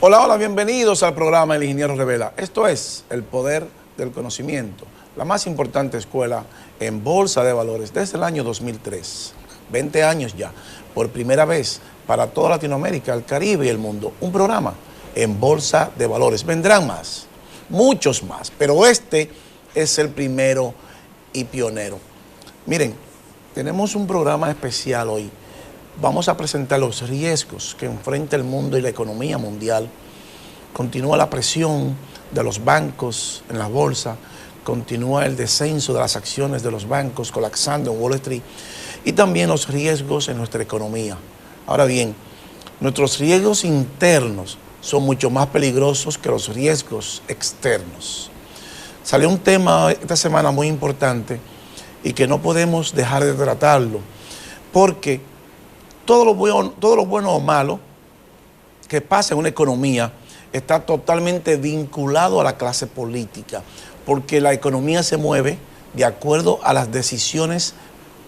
Hola, hola, bienvenidos al programa El Ingeniero Revela. Esto es El Poder del Conocimiento, la más importante escuela en Bolsa de Valores desde el año 2003. 20 años ya, por primera vez para toda Latinoamérica, el Caribe y el mundo. Un programa en Bolsa de Valores. Vendrán más, muchos más, pero este es el primero y pionero. Miren, tenemos un programa especial hoy. Vamos a presentar los riesgos que enfrenta el mundo y la economía mundial. Continúa la presión de los bancos en la bolsa, continúa el descenso de las acciones de los bancos colapsando en Wall Street y también los riesgos en nuestra economía. Ahora bien, nuestros riesgos internos son mucho más peligrosos que los riesgos externos. Salió un tema esta semana muy importante y que no podemos dejar de tratarlo, porque todo lo bueno o malo que pasa en una economía está totalmente vinculado a la clase política, porque la economía se mueve de acuerdo a las decisiones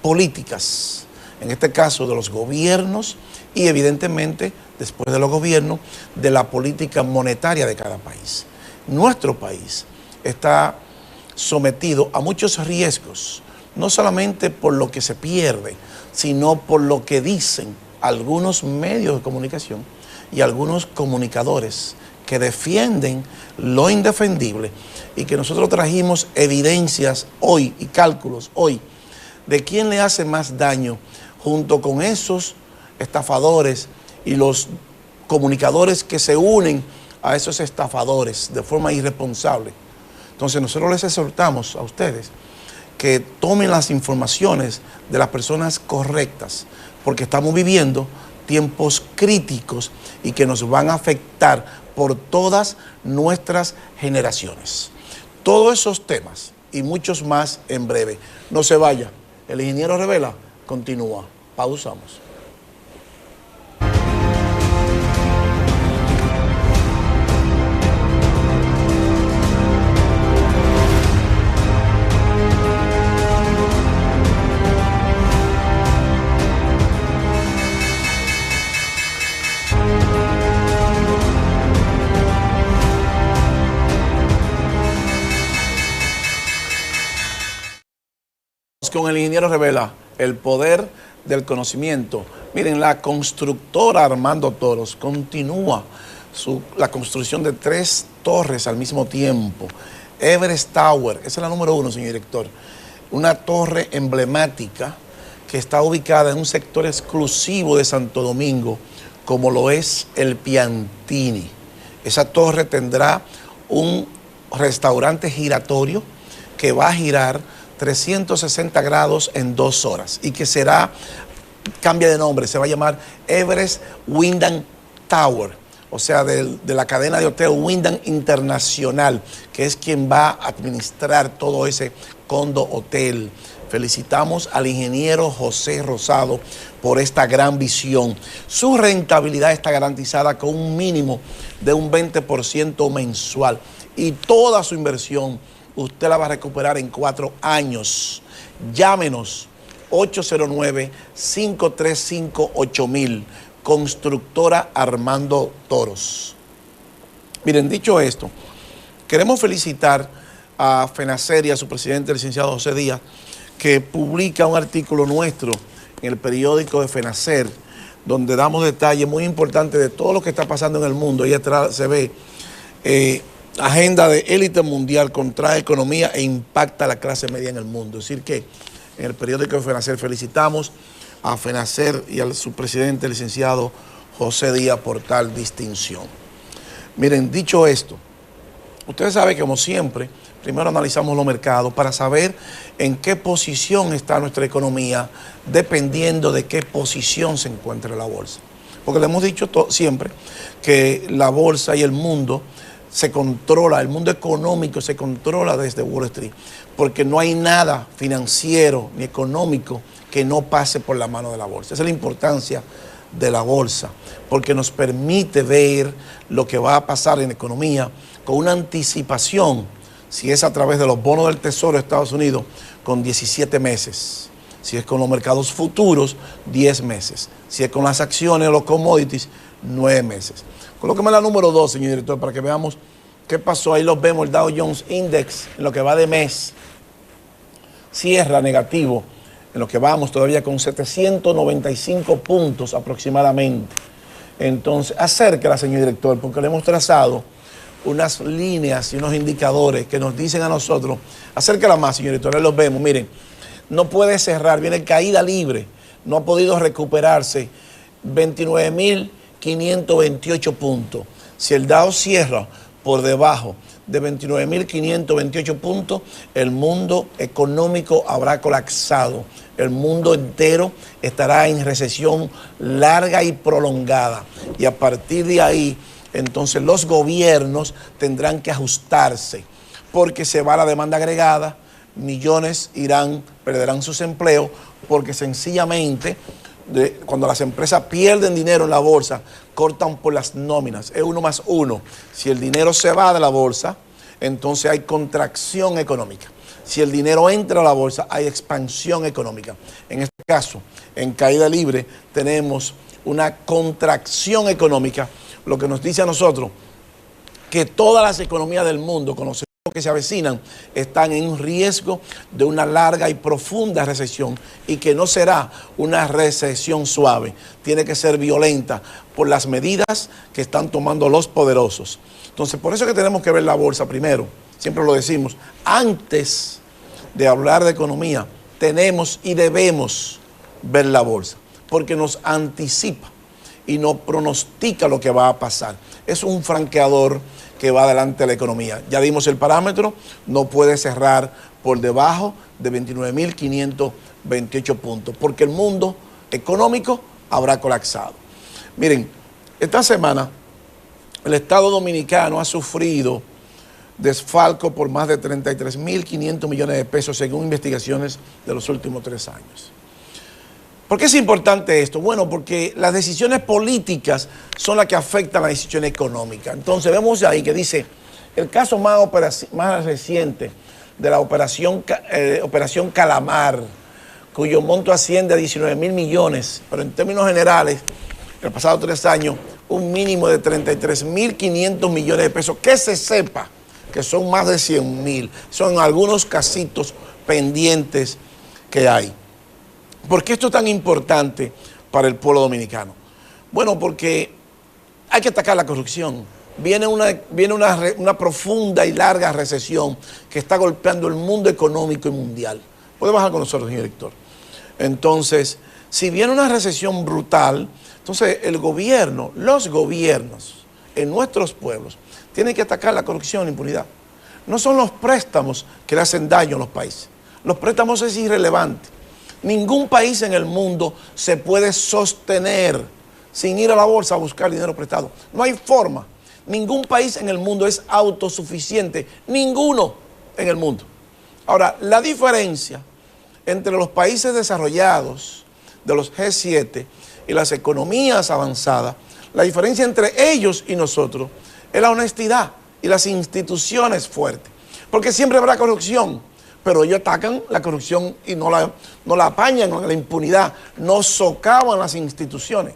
políticas, en este caso de los gobiernos y evidentemente después de los gobiernos de la política monetaria de cada país. Nuestro país está sometido a muchos riesgos, no solamente por lo que se pierde, sino por lo que dicen algunos medios de comunicación y algunos comunicadores que defienden lo indefendible y que nosotros trajimos evidencias hoy y cálculos hoy de quién le hace más daño junto con esos estafadores y los comunicadores que se unen a esos estafadores de forma irresponsable. Entonces nosotros les exhortamos a ustedes que tomen las informaciones de las personas correctas, porque estamos viviendo tiempos críticos y que nos van a afectar por todas nuestras generaciones. Todos esos temas y muchos más en breve. No se vaya. El Ingeniero Revela continúa. Pausamos. Con el Ingeniero Revela, el poder del conocimiento. Miren, la constructora Armando Toros continúa la construcción de 3 torres al mismo tiempo. Everest Tower, esa es la número 1, señor director. Una torre emblemática que está ubicada en un sector exclusivo de Santo Domingo, como lo es el Piantini. Esa torre tendrá un restaurante giratorio que va a girar 360 grados en 2 horas y que cambia de nombre, se va a llamar Everest Wyndham Tower, o sea, de la cadena de hotel Wyndham Internacional, que es quien va a administrar todo ese condo hotel. Felicitamos al ingeniero José Rosado por esta gran visión. Su rentabilidad está garantizada con un mínimo de un 20% mensual y toda su inversión usted la va a recuperar en 4 años. Llámenos 809-535-8000, Constructora Armando Toros. Miren, dicho esto, queremos felicitar a FENACER y a su presidente, el licenciado José Díaz, que publica un artículo nuestro en el periódico de FENACER, donde damos detalles muy importantes de todo lo que está pasando en el mundo. Ahí atrás se ve agenda de élite mundial contra economía e impacta a la clase media en el mundo. Es decir que en el periódico de FENACER felicitamos a FENACER y a su presidente, el licenciado José Díaz, por tal distinción. Miren, dicho esto, ustedes saben que como siempre, primero analizamos los mercados para saber en qué posición está nuestra economía, dependiendo de qué posición se encuentre la bolsa. Porque le hemos dicho siempre que la bolsa y el mundo se controla, el mundo económico se controla desde Wall Street, porque no hay nada financiero ni económico que no pase por la mano de la bolsa. Esa es la importancia de la bolsa, porque nos permite ver lo que va a pasar en la economía con una anticipación, si es a través de los bonos del Tesoro de Estados Unidos, con 17 meses. Si es con los mercados futuros, 10 meses. Si es con las acciones o los commodities, 9 meses. Colóqueme la número 2, señor director, para que veamos qué pasó. Ahí los vemos, el Dow Jones Index, en lo que va de mes, cierra negativo, en lo que vamos todavía con 795 puntos aproximadamente. Entonces, acérquela, señor director, porque le hemos trazado unas líneas y unos indicadores que nos dicen a nosotros, acérquela más, señor director, ahí los vemos, miren, no puede cerrar, viene caída libre, no ha podido recuperarse, 29.528 puntos. Si el Dow cierra por debajo de 29.528 puntos, el mundo económico habrá colapsado. El mundo entero estará en recesión larga y prolongada. Y a partir de ahí, entonces los gobiernos tendrán que ajustarse, porque se va la demanda agregada, millones perderán sus empleos, porque sencillamente cuando las empresas pierden dinero en la bolsa, cortan por las nóminas, es 1 más 1. Si el dinero se va de la bolsa, entonces hay contracción económica. Si el dinero entra a la bolsa, hay expansión económica. En este caso, en caída libre, tenemos una contracción económica, lo que nos dice a nosotros que todas las economías del mundo, con los que se avecinan, están en un riesgo de una larga y profunda recesión, y que no será una recesión suave, tiene que ser violenta por las medidas que están tomando los poderosos. Entonces, por eso es que tenemos que ver la bolsa primero, siempre lo decimos, antes de hablar de economía, tenemos y debemos ver la bolsa, porque nos anticipa y nos pronostica lo que va a pasar. Es un franqueador que va adelante de la economía. Ya dimos el parámetro, no puede cerrar por debajo de 29.528 puntos, porque el mundo económico habrá colapsado. Miren, esta semana el Estado Dominicano ha sufrido desfalco por más de 33.500 millones de pesos según investigaciones de los últimos 3 años. ¿Por qué es importante esto? Bueno, porque las decisiones políticas son las que afectan la decisión económica. Entonces vemos ahí que dice, el caso más reciente de la operación Calamar, cuyo monto asciende a 19.000 millones, pero en términos generales, en los pasados 3 años, un mínimo de 33.500 millones de pesos, que se sepa que son más de 100.000, son algunos casitos pendientes que hay. ¿Por qué esto es tan importante para el pueblo dominicano? Bueno, porque hay que atacar la corrupción. Viene una profunda y larga recesión que está golpeando el mundo económico y mundial. ¿Puede bajar con nosotros, señor director? Entonces, si viene una recesión brutal, entonces el gobierno, los gobiernos en nuestros pueblos tienen que atacar la corrupción e la impunidad. No son los préstamos que le hacen daño a los países. Los préstamos es irrelevante. Ningún país en el mundo se puede sostener sin ir a la bolsa a buscar dinero prestado. No hay forma. Ningún país en el mundo es autosuficiente. Ninguno en el mundo. Ahora, la diferencia entre los países desarrollados de los G7 y las economías avanzadas, la diferencia entre ellos y nosotros es la honestidad y las instituciones fuertes. Porque siempre habrá corrupción, pero ellos atacan la corrupción y no la apañan con la impunidad, no socavan las instituciones,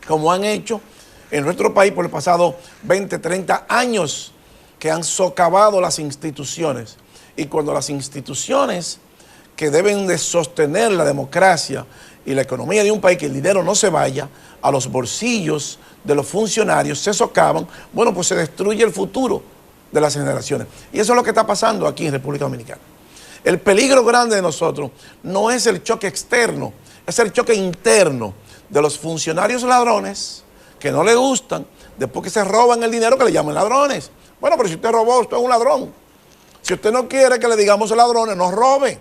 como han hecho en nuestro país por el pasado 20, 30 años, que han socavado las instituciones. Y cuando las instituciones que deben de sostener la democracia y la economía de un país, que el dinero no se vaya a los bolsillos de los funcionarios, se socavan, bueno, pues se destruye el futuro de las generaciones. Y eso es lo que está pasando aquí en República Dominicana. El peligro grande de nosotros no es el choque externo, es el choque interno de los funcionarios ladrones que no le gustan, después que se roban el dinero, que le llaman ladrones. Bueno, pero si usted robó, usted es un ladrón. Si usted no quiere que le digamos ladrones, no robe.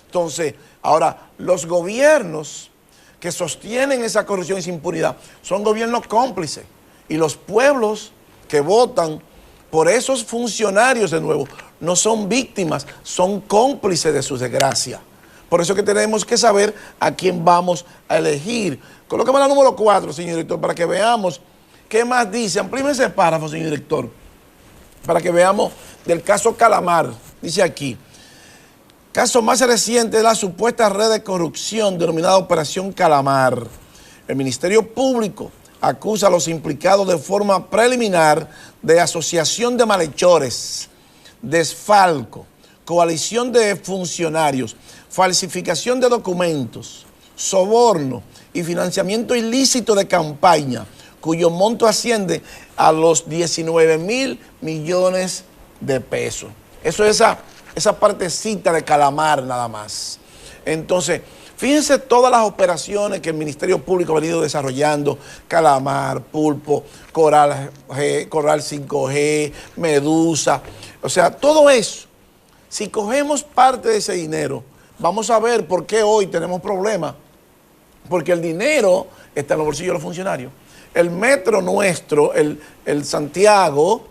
Entonces, ahora, los gobiernos que sostienen esa corrupción y esa impunidad son gobiernos cómplices. Y los pueblos que votan por esos funcionarios de nuevo no son víctimas, son cómplices de su desgracia. Por eso que tenemos que saber a quién vamos a elegir. Colóqueme la número 4, señor director, para que veamos qué más dice. Amplíeme ese párrafo, señor director, para que veamos del caso Calamar. Dice aquí, caso más reciente de la supuesta red de corrupción denominada Operación Calamar. El Ministerio Público acusa a los implicados de forma preliminar de asociación de malhechores, desfalco, coalición de funcionarios, falsificación de documentos, soborno y financiamiento ilícito de campaña, cuyo monto asciende a los 19.000 millones de pesos. Eso es esa partecita de Calamar nada más. Entonces, fíjense todas las operaciones que el Ministerio Público ha venido desarrollando: Calamar, Pulpo, Coral 5G, Medusa. O sea, todo eso. Si cogemos parte de ese dinero, vamos a ver por qué hoy tenemos problemas. Porque el dinero está en los bolsillos de los funcionarios. El metro nuestro, el Santiago,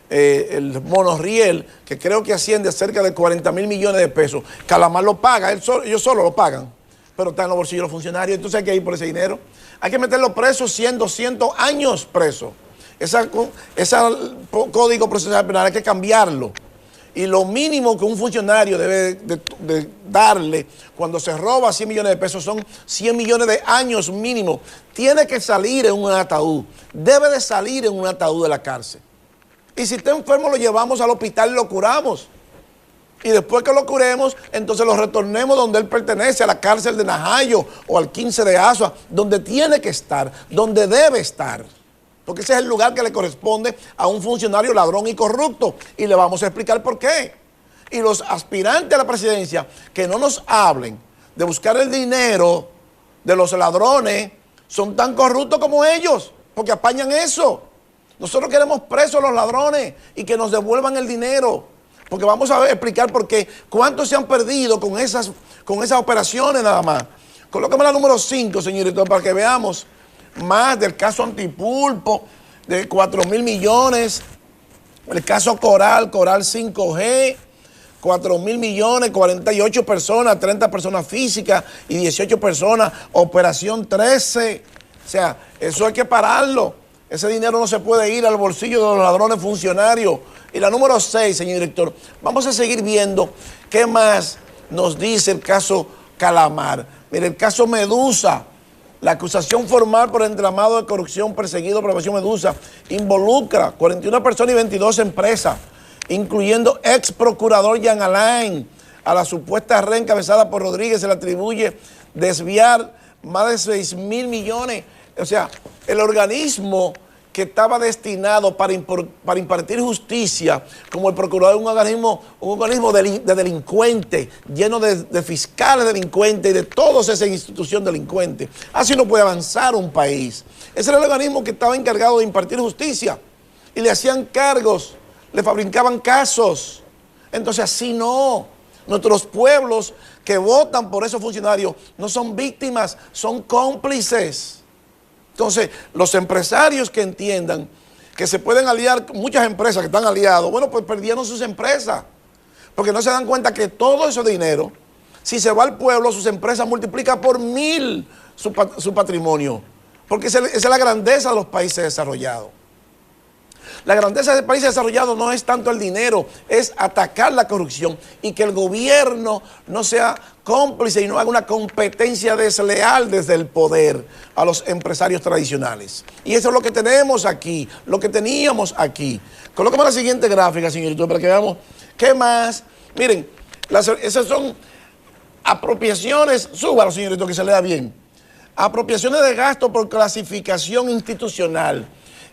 el monorriel, que creo que asciende a cerca de 40.000 millones de pesos, Calamar lo paga, ellos solo lo pagan, pero está en los bolsillos de los funcionarios. Entonces hay que ir por ese dinero. Hay que meterlo preso 100, 200 años preso. Ese código procesal penal hay que cambiarlo. Y lo mínimo que un funcionario debe de darle cuando se roba 100 millones de pesos son 100 millones de años mínimo. Tiene que salir en un ataúd. Debe de salir en un ataúd de la cárcel. Y si está enfermo lo llevamos al hospital y lo curamos. Y después que lo curemos, entonces lo retornemos donde él pertenece, a la cárcel de Najayo o al 15 de Asua, donde tiene que estar, donde debe estar. Porque ese es el lugar que le corresponde a un funcionario ladrón y corrupto. Y le vamos a explicar por qué. Y los aspirantes a la presidencia, que no nos hablen de buscar el dinero de los ladrones, son tan corruptos como ellos, porque apañan eso. Nosotros queremos presos a los ladrones y que nos devuelvan el dinero. Porque vamos a explicar por qué. ¿Cuántos se han perdido con esas operaciones nada más? Colócame la número 5, señorito, para que veamos más del caso Antipulpo, de 4.000 millones, el caso Coral 5G, 4.000 millones, 48 personas, 30 personas físicas y 18 personas, Operación 13. O sea, eso hay que pararlo. Ese dinero no se puede ir al bolsillo de los ladrones funcionarios. Y la número 6, señor director, vamos a seguir viendo qué más nos dice el caso Calamar. Mire, el caso Medusa. La acusación formal por entramado de corrupción perseguido por la Operación Medusa involucra 41 personas y 22 empresas, incluyendo ex procurador Jean Alain. A la supuesta red encabezada por Rodríguez se le atribuye desviar más de 6.000 millones. O sea, el organismo que estaba destinado para impartir justicia, como el procurador, un organismo de delincuentes, lleno de fiscales delincuentes y de toda esa institución delincuente. Así no puede avanzar un país. Ese era el organismo que estaba encargado de impartir justicia y le hacían cargos, le fabricaban casos. Entonces así no. Nuestros pueblos que votan por esos funcionarios no son víctimas, son cómplices. Entonces, los empresarios que entiendan que se pueden aliar, muchas empresas que están aliados, bueno, pues perdieron sus empresas, porque no se dan cuenta que todo ese dinero, si se va al pueblo, sus empresas multiplican por 1.000 su patrimonio, porque esa es la grandeza de los países desarrollados. La grandeza del país desarrollado no es tanto el dinero, es atacar la corrupción y que el gobierno no sea cómplice y no haga una competencia desleal desde el poder a los empresarios tradicionales. Y eso es lo que tenemos aquí, lo que teníamos aquí. Colócame la siguiente gráfica, señorito, para que veamos qué más. Miren, esas son apropiaciones, súbalo, señorito, que se lea bien. Apropiaciones de gasto por clasificación institucional.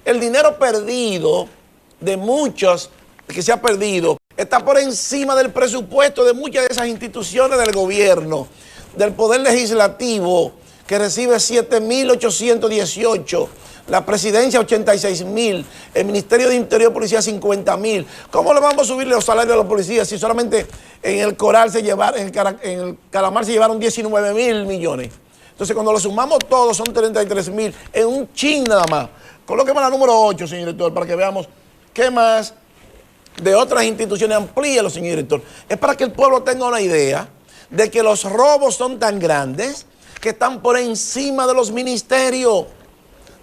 El dinero perdido de muchos que se ha perdido está por encima del presupuesto de muchas de esas instituciones del gobierno, del Poder Legislativo, que recibe 7.818, la Presidencia 86.000, el Ministerio de Interior y Policía 50.000. ¿Cómo le vamos a subir los salarios a los policías si solamente en el Coral en el Calamar se llevaron 19.000 millones? Entonces cuando lo sumamos todos son 33.000, en un chin nada más. Colóqueme la número 8, señor director, para que veamos qué más de otras instituciones. Amplíelo, señor director. Es para que el pueblo tenga una idea de que los robos son tan grandes que están por encima de los ministerios,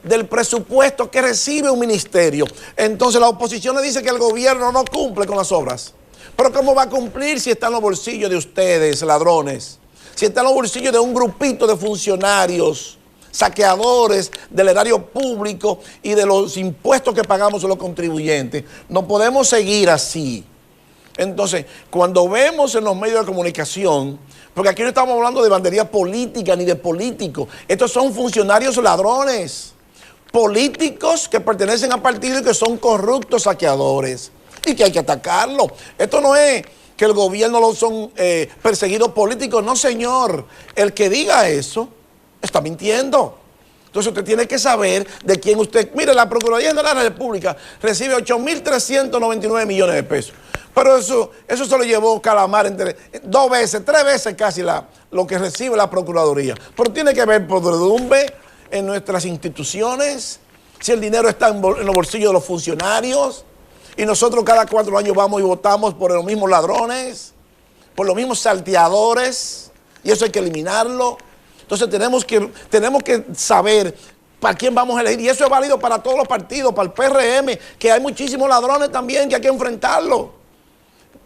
del presupuesto que recibe un ministerio. Entonces la oposición le dice que el gobierno no cumple con las obras. Pero ¿cómo va a cumplir si está en los bolsillos de ustedes, ladrones? Si está en los bolsillos de un grupito de funcionarios saqueadores del erario público y de los impuestos que pagamos los contribuyentes. No podemos seguir así. Entonces, cuando vemos en los medios de comunicación, porque aquí no estamos hablando de bandería política ni de políticos, estos son funcionarios ladrones, políticos que pertenecen a partidos y que son corruptos saqueadores y que hay que atacarlo. Esto no es que el gobierno lo son perseguidos políticos, no señor. El que diga eso está mintiendo. Entonces usted tiene que saber de quién usted... Mire, la Procuraduría General de la República recibe 8.399 millones de pesos. Pero eso se lo llevó Calamar entre 2 veces, 3 veces casi lo que recibe la Procuraduría. Pero tiene que haber podredumbre en nuestras instituciones, si el dinero está en los bolsillos de los funcionarios, y nosotros cada 4 años vamos y votamos por los mismos ladrones, por los mismos salteadores, y eso hay que eliminarlo. Entonces tenemos que saber para quién vamos a elegir, y eso es válido para todos los partidos, para el PRM, que hay muchísimos ladrones también que hay que enfrentarlo.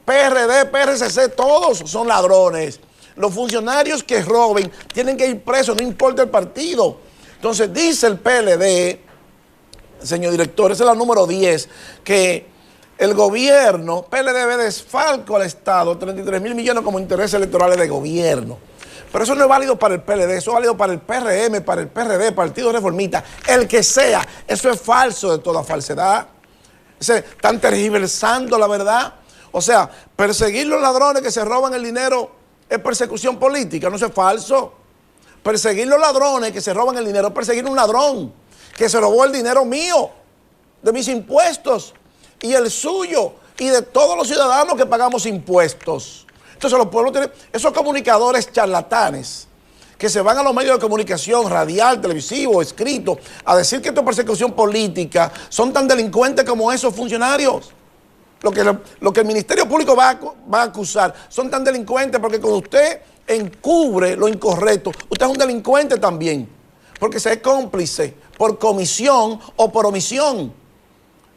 PRD, PRCC, todos son ladrones. Los funcionarios que roben tienen que ir presos, no importa el partido. Entonces dice el PLD, señor director, esa es la número 10, que el gobierno, PLD ve desfalco al Estado, 33.000 millones como intereses electorales de gobierno. Pero eso no es válido para el PLD, eso es válido para el PRM, para el PRD, Partido Reformista, el que sea. Eso es falso de toda falsedad. Están tergiversando la verdad. O sea, perseguir los ladrones que se roban el dinero es persecución política, no, eso es falso. Perseguir los ladrones que se roban el dinero es perseguir un ladrón que se robó el dinero mío, de mis impuestos, y el suyo, y de todos los ciudadanos que pagamos impuestos. Entonces los pueblos tienen, esos comunicadores charlatanes, que se van a los medios de comunicación, radial, televisivo, escrito, a decir que esto es persecución política, son tan delincuentes como esos funcionarios. Lo que el Ministerio Público va a acusar son tan delincuentes porque cuando usted encubre lo incorrecto, usted es un delincuente también, porque se es cómplice por comisión o por omisión.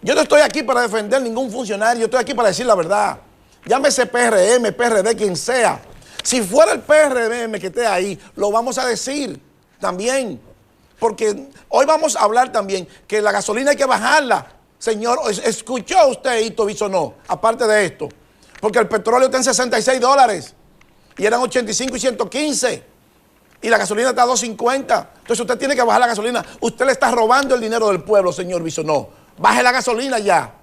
Yo no estoy aquí para defender ningún funcionario, yo estoy aquí para decir la verdad. Llámese PRM, PRD, quien sea. Si fuera el PRM que esté ahí, lo vamos a decir también. Porque hoy vamos a hablar también que la gasolina hay que bajarla. Señor, ¿escuchó usted Hito Bisonó? Aparte de esto, porque el petróleo está en $66 y eran 85 y 115 y la gasolina está a 2.50. Entonces usted tiene que bajar la gasolina. Usted le está robando el dinero del pueblo, señor Bisonó. Baje la gasolina ya.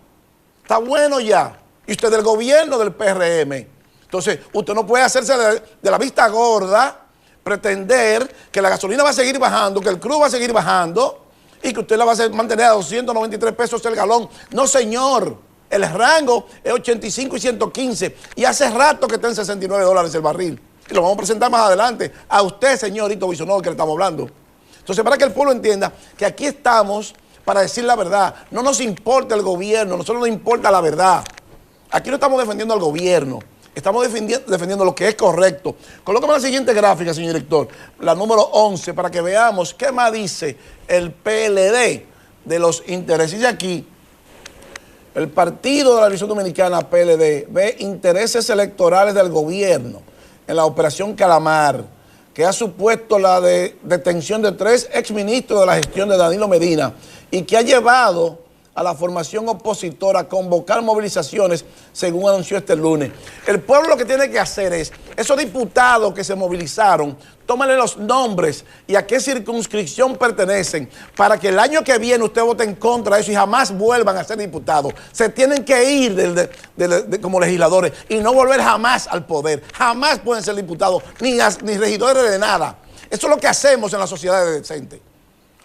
Está bueno ya. Y usted es del gobierno del PRM. Entonces usted no puede hacerse de la vista gorda, pretender que la gasolina va a seguir bajando, que el crudo va a seguir bajando, y que usted la va a mantener a 293 pesos el galón. No, señor. El rango es 85 y 115. Y hace rato que está en $69 el barril. Y lo vamos a presentar más adelante a usted, señor Hito Bisonó, que le estamos hablando. Entonces, para que el pueblo entienda que aquí estamos para decir la verdad. No nos importa el gobierno, a nosotros nos importa la verdad. Aquí no estamos defendiendo al gobierno. Estamos defendiendo lo que es correcto. Colócame la siguiente gráfica, señor director, la número 11, para que veamos qué más dice el PLD de los intereses. Y aquí, el Partido de la Liberación Dominicana, PLD, ve intereses electorales del gobierno en la operación Calamar, que ha supuesto la detención de 3 exministros de la gestión de Danilo Medina y que ha llevado a la formación opositora a convocar movilizaciones, según anunció este lunes. El pueblo lo que tiene que hacer es, esos diputados que se movilizaron, tómenle los nombres y a qué circunscripción pertenecen, para que el año que viene usted vote en contra de eso y jamás vuelvan a ser diputados. Se tienen que ir como legisladores y no volver jamás al poder. Jamás pueden ser diputados, ni regidores de nada. Eso es lo que hacemos en las sociedades decentes.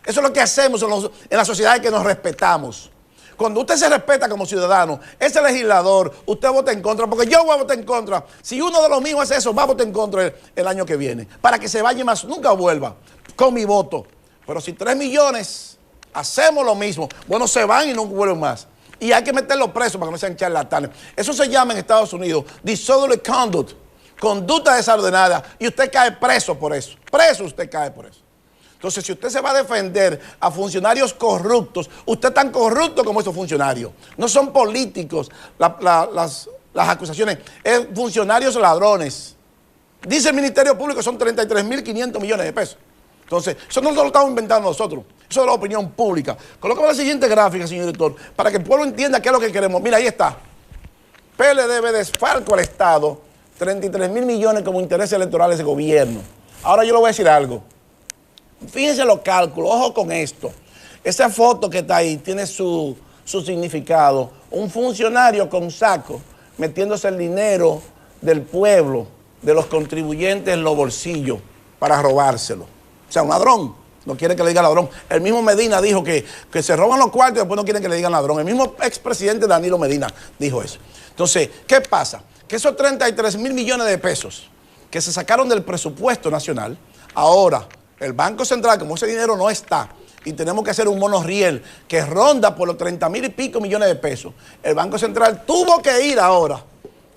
Eso es lo que hacemos en las sociedades que nos respetamos. Cuando usted se respeta como ciudadano, ese legislador, usted vota en contra, porque yo voy a votar en contra. Si uno de los míos hace eso, va a votar en contra el año que viene, para que se vaya más, nunca vuelva con mi voto. Pero si 3 millones hacemos lo mismo, bueno, se van y no vuelven más. Y hay que meterlos presos para que no sean charlatanes. Eso se llama en Estados Unidos disorderly conduct, conducta desordenada, y usted cae preso por eso. Preso usted cae por eso. Entonces, si usted se va a defender a funcionarios corruptos, usted es tan corrupto como esos funcionarios. No son políticos las acusaciones, es funcionarios ladrones. Dice el Ministerio Público que son 33.500 millones de pesos. Entonces, eso no lo estamos inventando nosotros. Eso es la opinión pública. Colócame la siguiente gráfica, señor director, para que el pueblo entienda qué es lo que queremos. Mira, ahí está. PLD ve desfalco al Estado, 33.000 millones como intereses electorales de gobierno. Ahora yo le voy a decir algo. Fíjense los cálculos, ojo con esto. Esa foto que está ahí tiene su significado. Un funcionario con saco metiéndose el dinero del pueblo, de los contribuyentes en los bolsillos para robárselo. O sea, un ladrón. No quiere que le diga ladrón. El mismo Medina dijo que se roban los cuartos y después no quieren que le digan ladrón. El mismo expresidente Danilo Medina dijo eso. Entonces, ¿qué pasa? Que esos 33.000 millones de pesos que se sacaron del presupuesto nacional, ahora el Banco Central, como ese dinero no está, y tenemos que hacer un monorriel que ronda por los 30.000 y pico millones de pesos, el Banco Central tuvo que ir ahora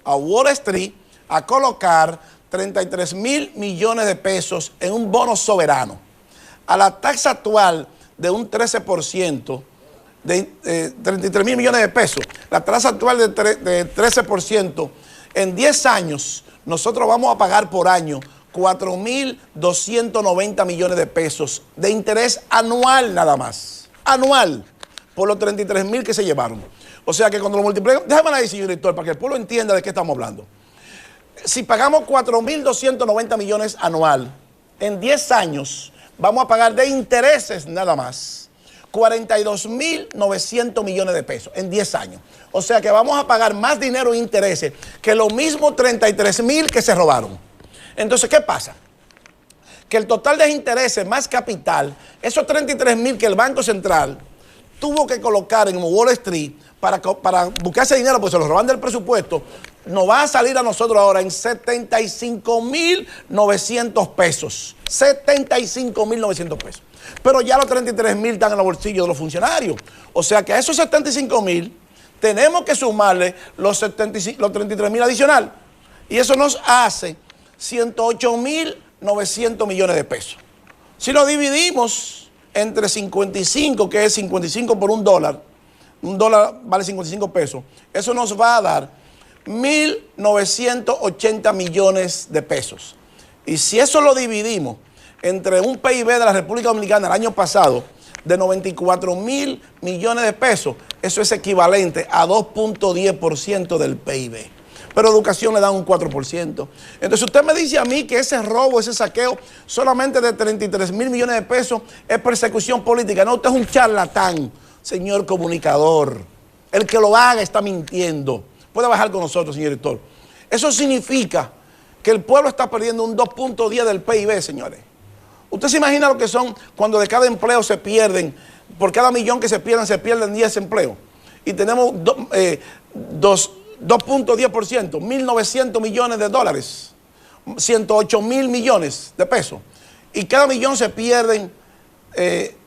a Wall Street a colocar 33.000 millones de pesos en un bono soberano. A la tasa actual de un 13%, de 33.000 millones de pesos, la tasa actual de 13%, en 10 años nosotros vamos a pagar por año 4.290 millones de pesos de interés anual nada más. Anual, por los 33.000 que se llevaron. O sea que cuando lo multiplican, déjame ahí, señor director, para que el pueblo entienda de qué estamos hablando. Si pagamos 4.290 millones anual, en 10 años vamos a pagar de intereses nada más 42.900 millones de pesos en 10 años. O sea que vamos a pagar más dinero en intereses que lo mismo 33.000 que se robaron. Entonces, ¿qué pasa? Que el total de intereses más capital, esos 33.000 que el Banco Central tuvo que colocar en Wall Street para buscar ese dinero, pues se lo roban del presupuesto, nos va a salir a nosotros ahora en 75.900 pesos. 75.900 pesos. Pero ya los 33.000 están en los bolsillos de los funcionarios. O sea que a esos 75.000 tenemos que sumarle los 33.000 adicional. Y eso nos hace 108.900 millones de pesos. Si lo dividimos entre 55, que es 55 por un dólar vale 55 pesos, eso nos va a dar 1.980 millones de pesos. Y si eso lo dividimos entre un PIB de la República Dominicana el año pasado de 94.000 millones de pesos, eso es equivalente a 2.10% del PIB. Pero educación le da un 4%. Entonces usted me dice a mí que ese robo, ese saqueo solamente de 33.000 millones de pesos es persecución política. No, usted es un charlatán, señor comunicador. El que lo haga está mintiendo. Puede bajar con nosotros, señor director. Eso significa que el pueblo está perdiendo un 2.10 del PIB, señores. ¿Usted se imagina lo que son cuando de cada empleo se pierden, por cada millón que se pierden 10 empleos? Y tenemos 2.10%, 1.900 millones de dólares, 108.000 millones de pesos. Y cada millón se pierden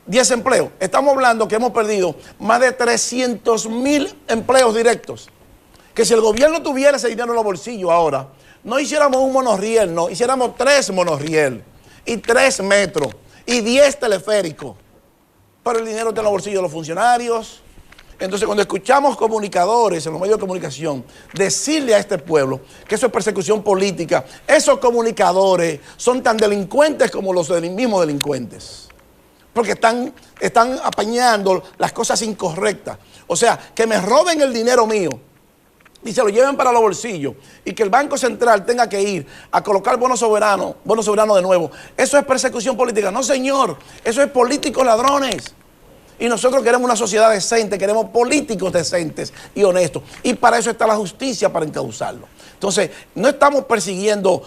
10 empleos. Estamos hablando que hemos perdido más de 300.000 empleos directos. Que si el gobierno tuviera ese dinero en los bolsillos ahora, no hiciéramos un monorriel, no, hiciéramos 3 monorriel y 3 metros y 10 teleféricos. Pero el dinero está en los bolsillos de los funcionarios. Entonces, cuando escuchamos comunicadores en los medios de comunicación decirle a este pueblo que eso es persecución política, esos comunicadores son tan delincuentes como los mismos delincuentes. Porque están apañando las cosas incorrectas. O sea, que me roben el dinero mío y se lo lleven para los bolsillos y que el Banco Central tenga que ir a colocar bonos soberanos de nuevo. Eso es persecución política. No, señor, eso es políticos ladrones. Y nosotros queremos una sociedad decente, queremos políticos decentes y honestos. Y para eso está la justicia, para encauzarlo. Entonces, no estamos persiguiendo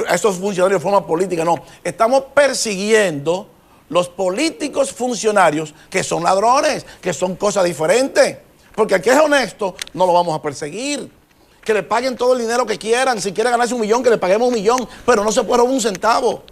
a esos funcionarios de forma política, no. Estamos persiguiendo los políticos funcionarios que son ladrones, que son cosas diferentes. Porque el que es honesto no lo vamos a perseguir. Que le paguen todo el dinero que quieran. Si quiere ganarse 1 millón, que le paguemos 1 millón. Pero no se puede robar un centavo.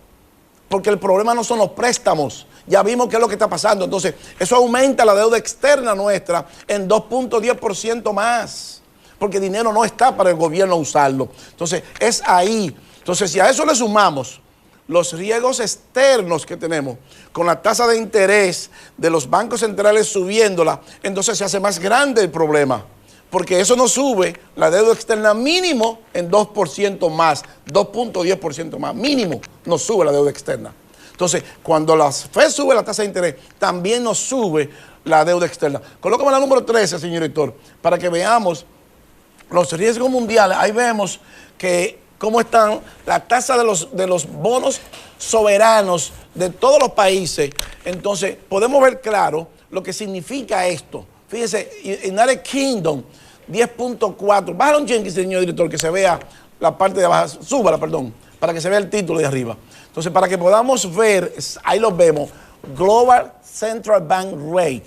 Porque el problema no son los préstamos. Ya vimos qué es lo que está pasando. Entonces, eso aumenta la deuda externa nuestra en 2.10% más. Porque el dinero no está para el gobierno usarlo. Entonces, es ahí. Entonces, si a eso le sumamos los riesgos externos que tenemos, con la tasa de interés de los bancos centrales subiéndola, entonces se hace más grande el problema. Porque eso nos sube la deuda externa mínimo en 2% más, 2.10% más, mínimo nos sube la deuda externa. Entonces, cuando la Fed sube la tasa de interés, también nos sube la deuda externa. Colócame la número 13, señor director, para que veamos los riesgos mundiales. Ahí vemos que cómo están la tasa de los bonos soberanos de todos los países. Entonces, podemos ver claro lo que significa esto. Fíjese, United Kingdom, 10.4. Bájalo un Jenkins, señor director, que se vea la parte de abajo. Súbala, perdón, para que se vea el título de arriba. Entonces, para que podamos ver, ahí lo vemos, Global Central Bank Rate,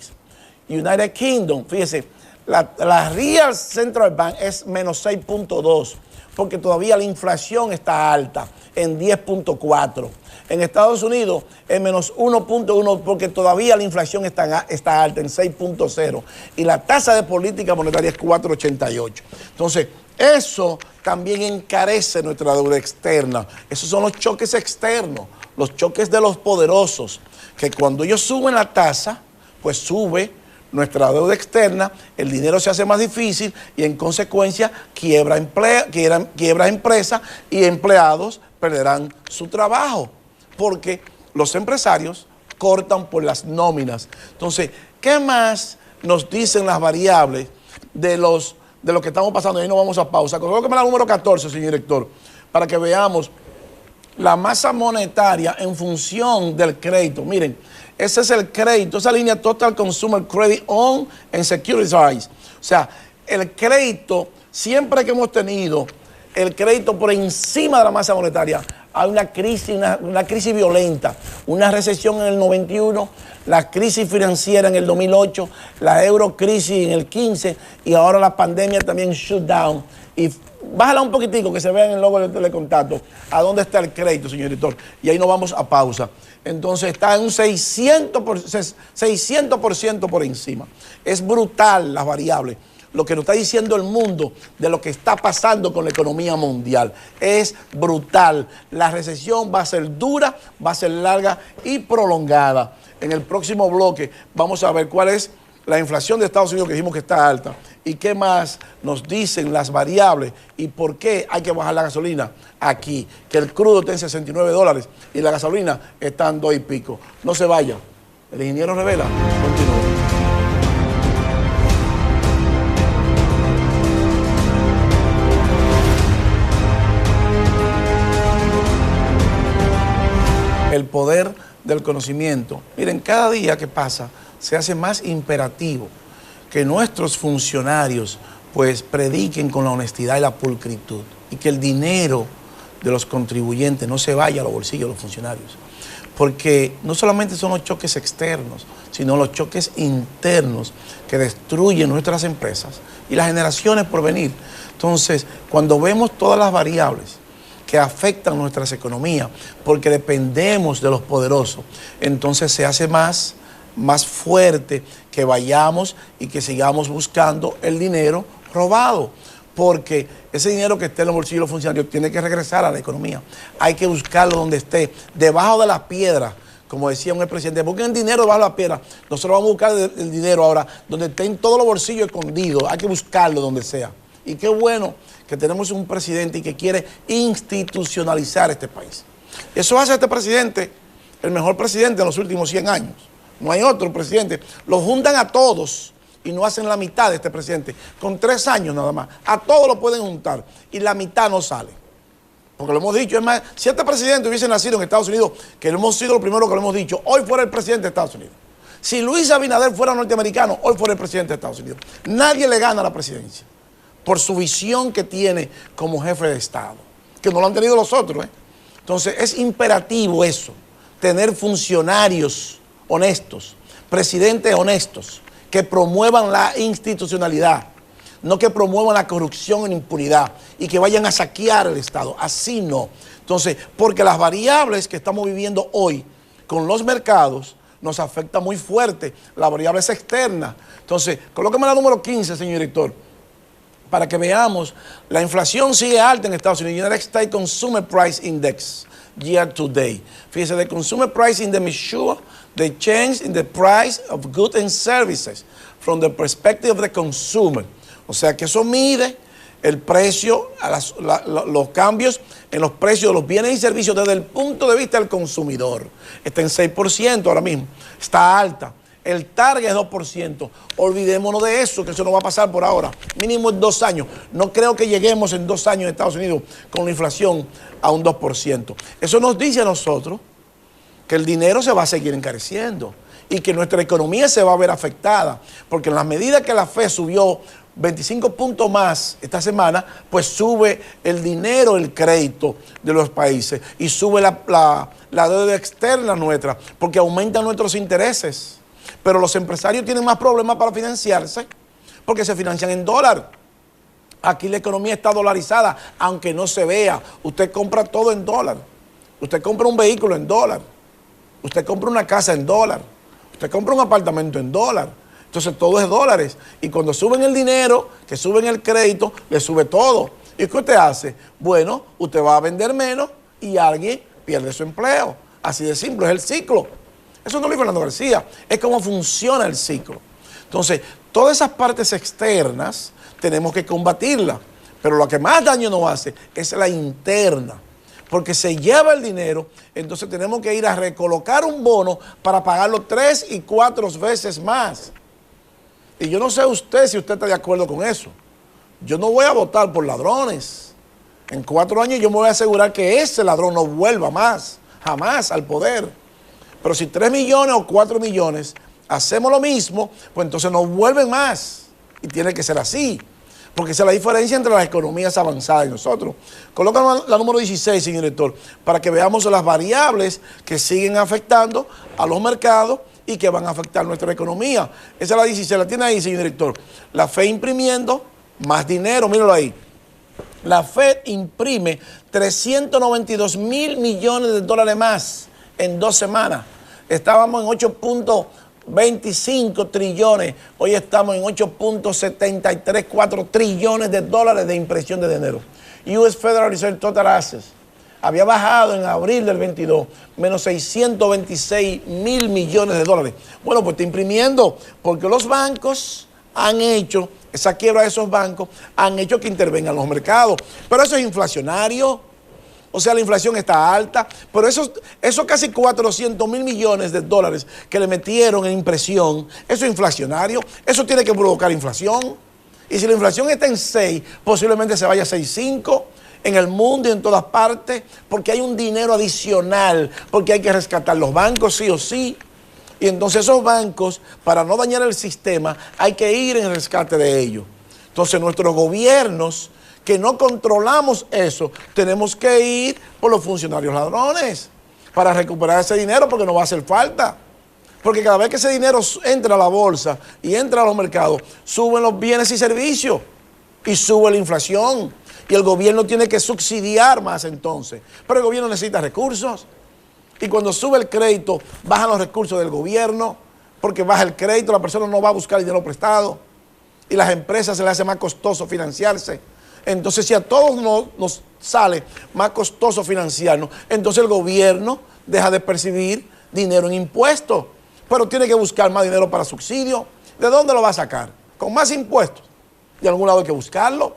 United Kingdom, fíjese, la Real Central Bank es menos 6.2, porque todavía la inflación está alta, en 10.4. En Estados Unidos es menos 1.1, porque todavía la inflación está alta, en 6.0. Y la tasa de política monetaria es 4.88. Entonces, eso también encarece nuestra deuda externa. Esos son los choques externos, los choques de los poderosos, que cuando ellos suben la tasa, pues sube nuestra deuda externa, el dinero se hace más difícil y en consecuencia quiebra empresas y empleados perderán su trabajo, porque los empresarios cortan por las nóminas. Entonces, ¿qué más nos dicen las variables de lo que estamos pasando? Y ahí nos vamos a pausa. Colóqueme la número 14, señor director, para que veamos la masa monetaria en función del crédito. Miren, ese es el crédito, esa línea Total Consumer Credit On and Securities. O sea, el crédito, siempre que hemos tenido el crédito por encima de la masa monetaria, hay una crisis violenta, una recesión en el 91, la crisis financiera en el 2008, la eurocrisis en el 15 y ahora la pandemia también shut down. Y bájala un poquitico que se vea en el logo del telecontacto a dónde está el crédito, señor director. Y ahí nos vamos a pausa. Entonces está en un 600% por encima. Es brutal las variables. Lo que nos está diciendo el mundo de lo que está pasando con la economía mundial. Es brutal. La recesión va a ser dura, va a ser larga y prolongada. En el próximo bloque vamos a ver cuál es la inflación de Estados Unidos, que dijimos que está alta, y qué más nos dicen las variables y por qué hay que bajar la gasolina aquí, que el crudo está en $69 y la gasolina está en 2 y pico. No se vaya. El ingeniero Revela. Continúa. El poder del conocimiento. Miren, cada día que pasa se hace más imperativo que nuestros funcionarios pues prediquen con la honestidad y la pulcritud y que el dinero de los contribuyentes no se vaya a los bolsillos de los funcionarios. Porque no solamente son los choques externos, sino los choques internos que destruyen nuestras empresas y las generaciones por venir. Entonces, cuando vemos todas las variables que afectan nuestras economías, porque dependemos de los poderosos, entonces se hace más fuerte que vayamos y que sigamos buscando el dinero robado, porque ese dinero que esté en los bolsillos de los funcionarios tiene que regresar a la economía. Hay que buscarlo donde esté, debajo de la piedra, como decía un expresidente. Busquen el dinero debajo de la piedra. Nosotros vamos a buscar el dinero ahora donde estén todos los bolsillos escondidos. Hay que buscarlo donde sea. Y qué bueno que tenemos un presidente que quiere institucionalizar este país. Eso hace a este presidente el mejor presidente de los últimos 100 años. No hay otro presidente. Los juntan a todos y no hacen la mitad de este presidente. Con 3 años nada más. A todos lo pueden juntar y la mitad no sale. Porque lo hemos dicho. Es más, si este presidente hubiese nacido en Estados Unidos, que lo hemos sido lo primero que lo hemos dicho, hoy fuera el presidente de Estados Unidos. Si Luis Abinader fuera norteamericano, hoy fuera el presidente de Estados Unidos. Nadie le gana la presidencia por su visión que tiene como jefe de Estado, que no lo han tenido los otros. Entonces es imperativo eso, tener funcionarios honestos, presidentes honestos, que promuevan la institucionalidad, no que promuevan la corrupción en impunidad y que vayan a saquear el Estado. Así no. Entonces, porque las variables que estamos viviendo hoy con los mercados nos afectan muy fuerte. La variable es externa. Entonces, colóqueme la número 15, señor director, para que veamos. La inflación sigue alta en Estados Unidos. United States Consumer Price Index, year to date. Fíjese, the Consumer Price Index measure the change in the price of goods and services from the perspective of the consumer. O sea que eso mide el precio, los cambios en los precios de los bienes y servicios desde el punto de vista del consumidor. Está en 6% ahora mismo, está alta. El target es 2%. Olvidémonos de eso, que eso no va a pasar por ahora. Mínimo en 2 años. No creo que lleguemos en 2 años en Estados Unidos con la inflación a un 2%. Eso nos dice a nosotros que el dinero se va a seguir encareciendo y que nuestra economía se va a ver afectada. Porque en la medida que la FED subió 25 puntos más esta semana, pues sube el dinero, el crédito de los países y sube la deuda externa nuestra, porque aumentan nuestros intereses. Pero los empresarios tienen más problemas para financiarse porque se financian en dólar. Aquí la economía está dolarizada, aunque no se vea. Usted compra todo en dólar. Usted compra un vehículo en dólar. Usted compra una casa en dólar. Usted compra un apartamento en dólar. Entonces todo es dólares. Y cuando suben el dinero, que suben el crédito, le sube todo. ¿Y qué usted hace? Bueno, usted va a vender menos y alguien pierde su empleo. Así de simple, es el ciclo. Eso no lo dice Fernando García, es cómo funciona el ciclo. Entonces, todas esas partes externas tenemos que combatirlas, pero lo que más daño nos hace es la interna, porque se lleva el dinero, entonces tenemos que ir a recolocar un bono para pagarlo 3 y 4 veces más. Y yo no sé usted si usted está de acuerdo con eso. Yo no voy a votar por ladrones. En 4 años yo me voy a asegurar que ese ladrón no vuelva más, jamás al poder. Pero si 3 millones o 4 millones hacemos lo mismo, pues entonces nos vuelven más. Y tiene que ser así. Porque esa es la diferencia entre las economías avanzadas y nosotros. Colocan la número 16, señor director, para que veamos las variables que siguen afectando a los mercados y que van a afectar nuestra economía. Esa es la 16, la tiene ahí, señor director. La FED imprimiendo más dinero, míralo ahí. La FED imprime 392 mil millones de dólares más en 2 semanas. Estábamos en 8.25 trillones, hoy estamos en 8.734 trillones de dólares de impresión de dinero. US Federal Reserve Total Assets había bajado en abril del 22, menos 626 mil millones de dólares. Bueno, pues está imprimiendo, porque los bancos han hecho, esa quiebra de esos bancos, han hecho que intervengan los mercados. Pero eso es inflacionario. O sea, la inflación está alta, pero esos casi 400 mil millones de dólares que le metieron en impresión, eso es inflacionario, eso tiene que provocar inflación. Y si la inflación está en 6, posiblemente se vaya a 6,5 en el mundo y en todas partes, porque hay un dinero adicional, porque hay que rescatar los bancos sí o sí. Y entonces esos bancos, para no dañar el sistema, hay que ir en rescate de ellos. Entonces nuestros gobiernos, que no controlamos eso, tenemos que ir por los funcionarios ladrones para recuperar ese dinero, porque no va a hacer falta. Porque cada vez que ese dinero entra a la bolsa y entra a los mercados, suben los bienes y servicios y sube la inflación. Y el gobierno tiene que subsidiar más entonces. Pero el gobierno necesita recursos. Y cuando sube el crédito, bajan los recursos del gobierno, porque baja el crédito, la persona no va a buscar dinero prestado. Y las empresas se les hace más costoso financiarse. Entonces, si a todos nos sale más costoso financiarnos, entonces el gobierno deja de percibir dinero en impuestos, pero tiene que buscar más dinero para subsidio. ¿De dónde lo va a sacar? Con más impuestos. De algún lado hay que buscarlo.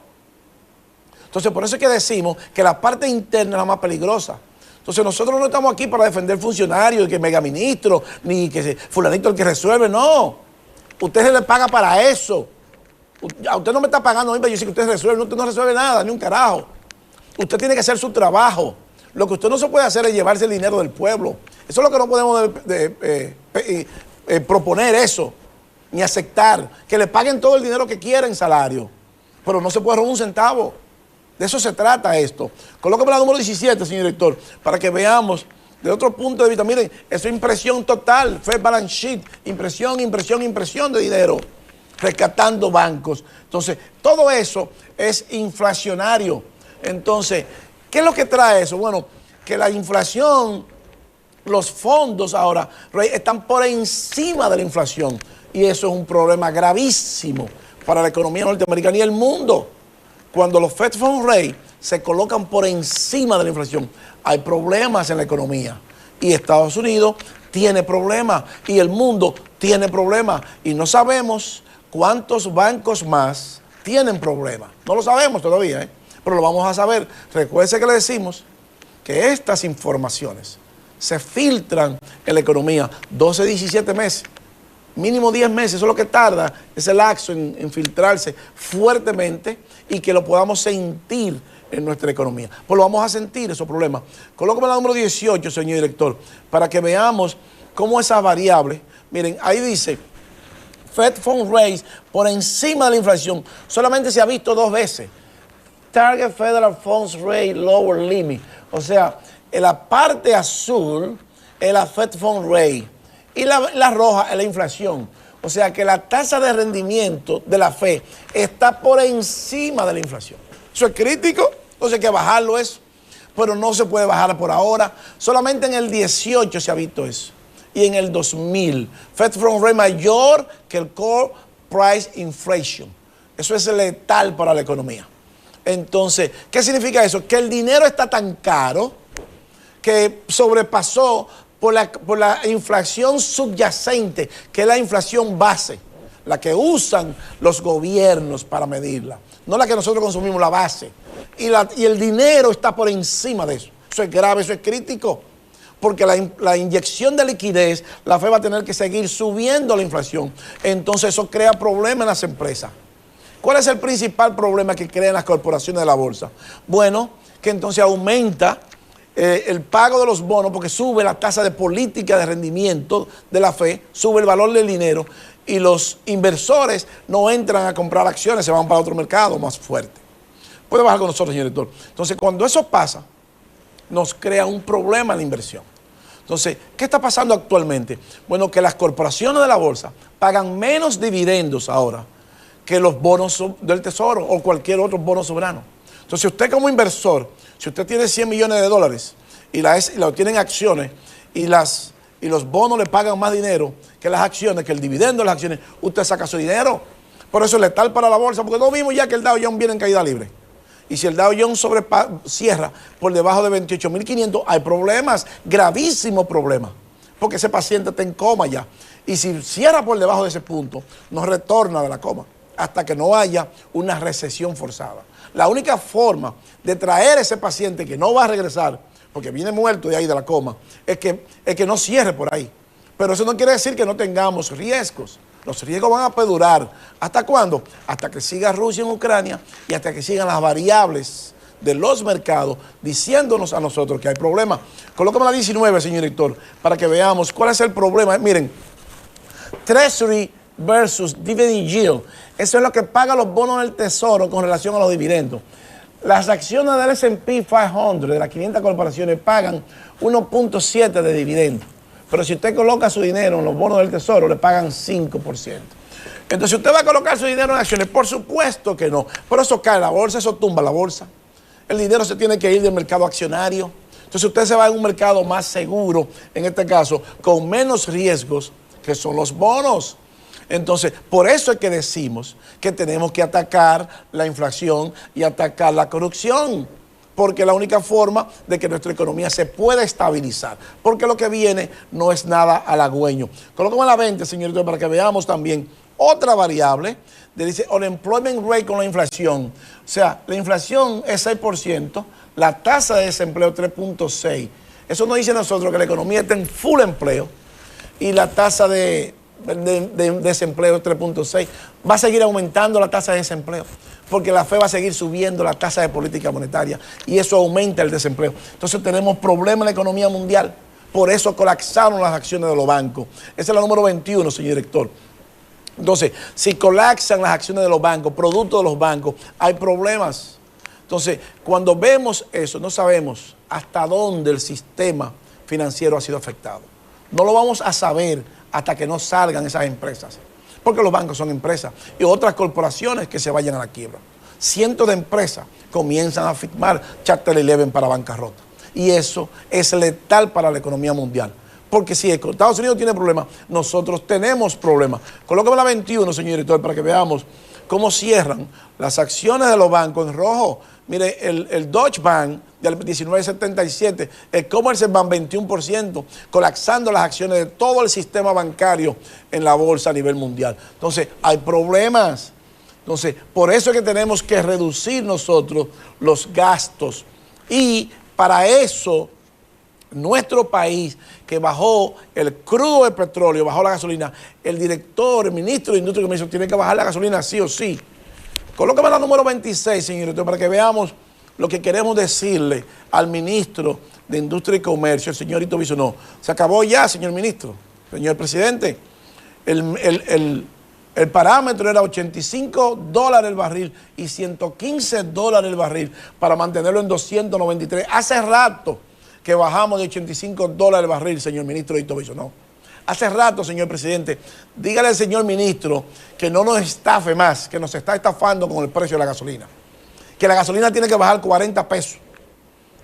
Entonces, por eso es que decimos que la parte interna es la más peligrosa. Entonces, nosotros no estamos aquí para defender funcionarios, que megaministro, ni que fulanito el que resuelve, no. Usted se le paga para eso. A usted no me está pagando a mí para decir que usted resuelve. Usted no resuelve nada, ni un carajo. Usted tiene que hacer su trabajo. Lo que usted no se puede hacer es llevarse el dinero del pueblo. Eso es lo que no podemos proponer eso, ni aceptar. Que le paguen todo el dinero que quiera en salario. Pero no se puede robar un centavo. De eso se trata esto. Colóqueme la número 17, señor director, para que veamos de otro punto de vista. Miren, eso es impresión total. Fed Balance Sheet. Impresión de dinero. Rescatando bancos. Entonces, todo eso es inflacionario. Entonces, ¿qué es lo que trae eso? Bueno, que la inflación, los fondos ahora están por encima de la inflación. Y eso es un problema gravísimo para la economía norteamericana y el mundo. Cuando los Fed Fund Rate se colocan por encima de la inflación, hay problemas en la economía. Y Estados Unidos tiene problemas y el mundo tiene problemas. Y no sabemos cuántos bancos más tienen problemas. No lo sabemos todavía, pero lo vamos a saber. Recuerde que le decimos que estas informaciones se filtran en la economía 12, 17 meses. Mínimo 10 meses, eso es lo que tarda ese lapso en filtrarse fuertemente y que lo podamos sentir en nuestra economía. Pues lo vamos a sentir, esos problemas. Colócame la número 18, señor director, para que veamos cómo esa variable, miren, ahí dice, Fed Funds Rate por encima de la inflación, solamente se ha visto 2 veces. Target Federal Funds Rate Lower Limit, o sea, en la parte azul es la Fed Funds Rate y la roja es la inflación. O sea que la tasa de rendimiento de la Fed está por encima de la inflación. Eso es crítico, entonces hay que bajarlo eso, pero no se puede bajar por ahora. Solamente en el 18 se ha visto eso. Y en el 2000, Fed Funds Rate mayor que el Core Price Inflation. Eso es letal para la economía. Entonces, ¿qué significa eso? Que el dinero está tan caro que sobrepasó por la inflación subyacente, que es la inflación base, la que usan los gobiernos para medirla, no la que nosotros consumimos, la base. Y el dinero está por encima de eso. Eso es grave, eso es crítico, porque la inyección de liquidez, la Fed va a tener que seguir subiendo la inflación. Entonces eso crea problemas en las empresas. ¿Cuál es el principal problema que crean las corporaciones de la bolsa? Bueno, que entonces aumenta el pago de los bonos porque sube la tasa de política de rendimiento de la Fed, sube el valor del dinero y los inversores no entran a comprar acciones, se van para otro mercado más fuerte. Puede bajar con nosotros, señor director. Entonces, cuando eso pasa, nos crea un problema en la inversión. Entonces, ¿qué está pasando actualmente? Bueno, que las corporaciones de la bolsa pagan menos dividendos ahora que los bonos del tesoro o cualquier otro bono soberano. Entonces, usted como inversor, si usted tiene 100 millones de dólares y lo tiene en acciones y los bonos le pagan más dinero que las acciones, que el dividendo de las acciones, usted saca su dinero. Por eso es letal para la bolsa, porque no vimos ya que el Dow Jones viene en caída libre. Y si el Dow Jones cierra por debajo de 28.500, hay problemas, gravísimos problemas, porque ese paciente está en coma ya. Y si cierra por debajo de ese punto, no retorna de la coma hasta que no haya una recesión forzada. La única forma de traer a ese paciente que no va a regresar, porque viene muerto de ahí de la coma, es que no cierre por ahí. Pero eso no quiere decir que no tengamos riesgos. Los riesgos van a perdurar. ¿Hasta cuándo? Hasta que siga Rusia en Ucrania y hasta que sigan las variables de los mercados diciéndonos a nosotros que hay problemas. Colócame la 19, señor director, para que veamos cuál es el problema. Miren, Treasury versus Dividend Yield. Eso es lo que pagan los bonos del tesoro con relación a los dividendos. Las acciones del S&P 500, de las 500 corporaciones, pagan 1.7 de dividendos. Pero si usted coloca su dinero en los bonos del tesoro, le pagan 5%. Entonces, ¿usted va a colocar su dinero en acciones? Por supuesto que no. Por eso cae la bolsa, eso tumba la bolsa. El dinero se tiene que ir del mercado accionario. Entonces, usted se va a un mercado más seguro, en este caso, con menos riesgos, que son los bonos. Entonces, por eso es que decimos que tenemos que atacar la inflación y atacar la corrupción, porque es la única forma de que nuestra economía se pueda estabilizar, porque lo que viene no es nada halagüeño. Colócame la 20, señorito, para que veamos también otra variable, dice unemployment rate con la inflación. O sea, la inflación es 6%, la tasa de desempleo 3.6%. Eso nos dice a nosotros que la economía está en full empleo y la tasa de desempleo 3.6, va a seguir aumentando la tasa de desempleo, porque la Fed va a seguir subiendo la tasa de política monetaria y eso aumenta el desempleo. Entonces tenemos problemas en la economía mundial, por eso colapsaron las acciones de los bancos. Esa es la número 21, señor director. Entonces, si colapsan las acciones de los bancos, producto de los bancos, hay problemas. Entonces, cuando vemos eso, no sabemos hasta dónde el sistema financiero ha sido afectado. No lo vamos a saber hasta que no salgan esas empresas, porque los bancos son empresas y otras corporaciones que se vayan a la quiebra. Cientos de empresas comienzan a firmar Chapter 11 para bancarrota y eso es letal para la economía mundial, porque si Estados Unidos tiene problemas, nosotros tenemos problemas. Colócame la 21, señor director, para que veamos cómo cierran las acciones de los bancos en rojo. Mire, el Deutsche Bank del 19.77, el Commerce Bank 21%, colapsando las acciones de todo el sistema bancario en la bolsa a nivel mundial. Entonces, hay problemas. Entonces, por eso es que tenemos que reducir nosotros los gastos. Y para eso, nuestro país, que bajó el crudo de petróleo, bajó la gasolina, el director, el ministro de Industria y Comercio tiene que bajar la gasolina sí o sí. Colóqueme la número 26, señorito, para que veamos lo que queremos decirle al ministro de Industria y Comercio, el señorito Bisonó. Se acabó ya, señor ministro, señor presidente. El parámetro era $85 el barril y $115 el barril para mantenerlo en 293. Hace rato que bajamos de $85 el barril, señor ministro Hito Bisonó. Hace rato, señor presidente, dígale al señor ministro que no nos estafe más, que nos está estafando con el precio de la gasolina. Que la gasolina tiene que bajar 40 pesos.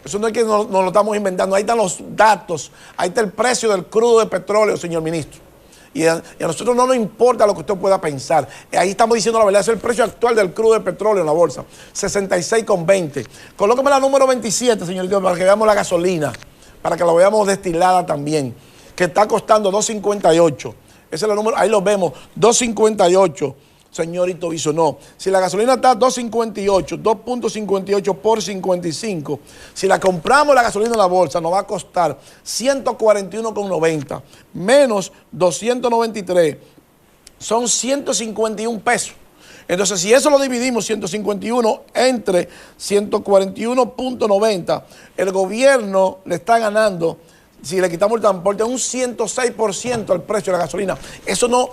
Eso no es que nos lo estamos inventando, ahí están los datos, ahí está el precio del crudo de petróleo, señor ministro. Y a nosotros no nos importa lo que usted pueda pensar. Ahí estamos diciendo la verdad, es el precio actual del crudo de petróleo en la bolsa, 66,20. Colóqueme la número 27, señorito, para que veamos la gasolina, para que la veamos destilada también, que está costando 2.58. Ese es el número, ahí lo vemos, 2.58. Señorito Bisonó, si la gasolina está a 2.58, 2.58 por 55, si la compramos la gasolina en la bolsa nos va a costar 141,90 menos 293, son 151 pesos. Entonces, si eso lo dividimos, 151 entre 141.90, el gobierno le está ganando, si le quitamos el transporte, un 106% al precio de la gasolina. Eso no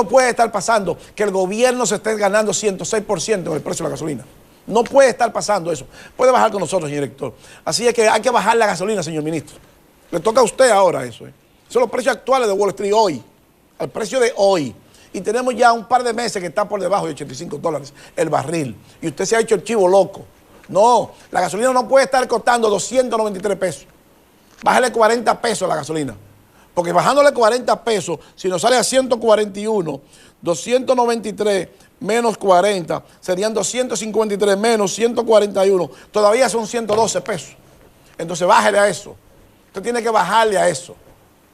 puede estar pasando, que el gobierno se esté ganando 106% en el precio de la gasolina. No puede estar pasando eso. Puede bajar con nosotros, señor director. Así es que hay que bajar la gasolina, señor ministro. Le toca a usted ahora eso. Son los precios actuales de Wall Street hoy, al precio de hoy. Y tenemos ya un par de meses que está por debajo de $85 el barril. Y usted se ha hecho el chivo loco. No, la gasolina no puede estar costando 293 pesos. Bájale 40 pesos a la gasolina. Porque bajándole 40 pesos, si nos sale a 141, 293 menos 40, serían 253 menos 141. Todavía son 112 pesos. Entonces bájale a eso. Usted tiene que bajarle a eso.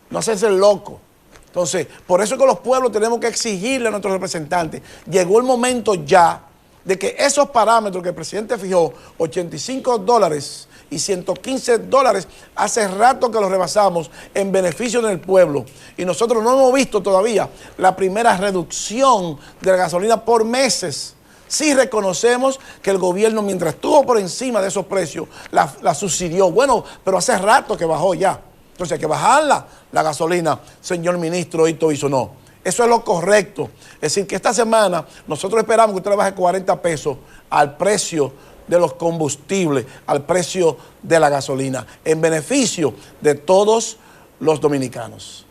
No hacerse el loco. Entonces, por eso es que los pueblos tenemos que exigirle a nuestros representantes. Llegó el momento ya de que esos parámetros que el presidente fijó, $85 y $115, hace rato que los rebasamos en beneficio del pueblo. Y nosotros no hemos visto todavía la primera reducción de la gasolina por meses. Sí reconocemos que el gobierno, mientras estuvo por encima de esos precios, la subsidió. Bueno, pero hace rato que bajó ya. Entonces hay que bajarla, la gasolina, señor ministro Hito Bisonó. Eso es lo correcto. Es decir, que esta semana nosotros esperamos que usted le baje 40 pesos al precio de los combustibles, al precio de la gasolina, en beneficio de todos los dominicanos.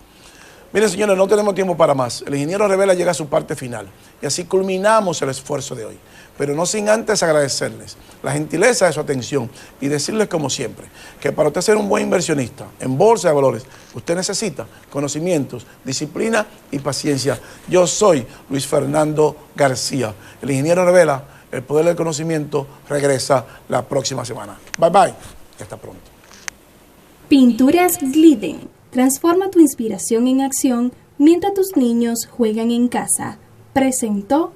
Miren, señores, no tenemos tiempo para más. El ingeniero Revela llega a su parte final y así culminamos el esfuerzo de hoy. Pero no sin antes agradecerles la gentileza de su atención y decirles, como siempre, que para usted ser un buen inversionista en Bolsa de Valores, usted necesita conocimientos, disciplina y paciencia. Yo soy Luis Fernando García. El ingeniero Revela, el poder del conocimiento, regresa la próxima semana. Bye, bye. Hasta pronto. Pinturas Glidden. Transforma tu inspiración en acción mientras tus niños juegan en casa. Presentó